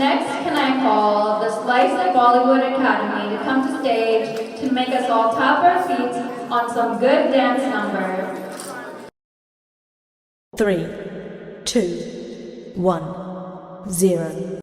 Next, can I call the Slice of Bollywood Academy to come to stage to make us all tap our feet on some good dance number. 3, 2, 1, 0.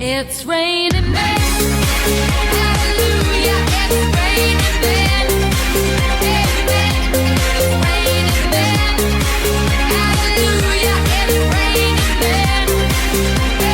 It's raining men. Hallelujah, it's raining men. Amen. It's raining men. Hallelujah, it's raining men.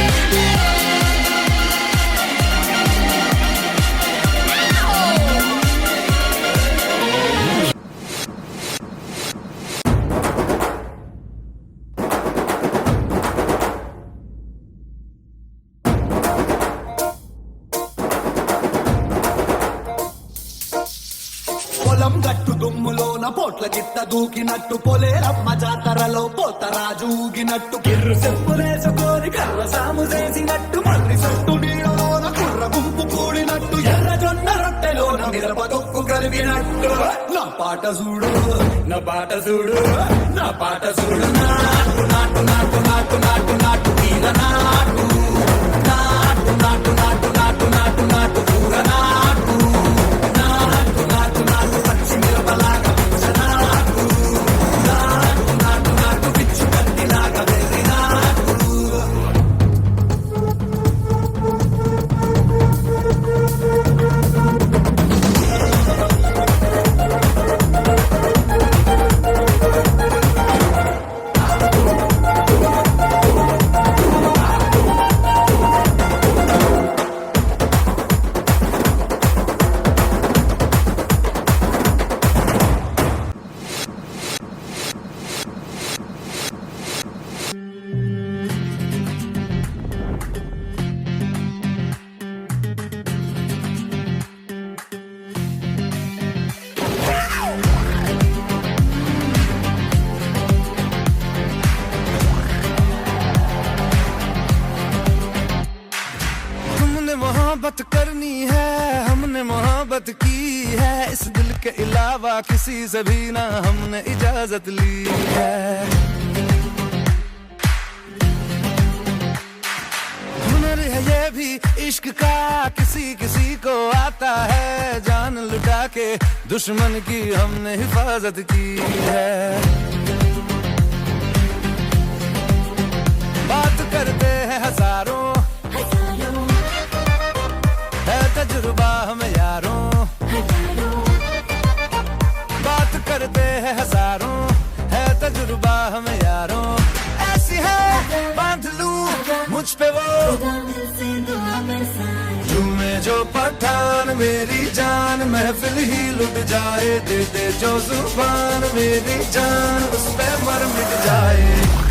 పొలం గట్టు దుమ్ములోన పోట్ల గిట్ట దూకినట్టు పొలేరమ్మ జాతరలో పోతరాజు ఊగినట్టు కిర్రు చెప్పులేసుకొని కర్ర సాము చేసినట్టు మర్రి సట్టు నీడలోన కుర్ర గుంపు కూడినట్టు ఎర్ర జొన్న రొట్టెలోన మిరప తొక్కు కలిపినట్టు నా పాట చూడు నా పాట చూడు నా పాట చూడు నాటు నాటు నాటు నాటు నాటు నాటు తీర నాటు నాటు నాటు నాటు నాటు నాటు నాటు కూర నాటు నాటు నాటు నాటు పచ్చి మిరపలాగా నాటు నాటు నాటు నాటు పిచ్చు కత్తిలాగా వెర్రి నాటు मोहब्बत करनी है हमने मोहब्बत की है इस दिल के अलावा किसी से भी ना हमने इजाजत ली है हुनर है ये भी इश्क का किसी किसी को आता है जान लुटा के दुश्मन की हमने हिफाजत की है बात करते हैं हजारों तजुर्बा हमें यारों बात करते हैं हजारों है तजुर्बा हमें यारों ऐसी है बांध लूं मुझ पे वो झूमे जो पठान मेरी जान महफिल ही लुट जाए, दे दे जो जुबान मेरी जान उस पे मर मिट जाए।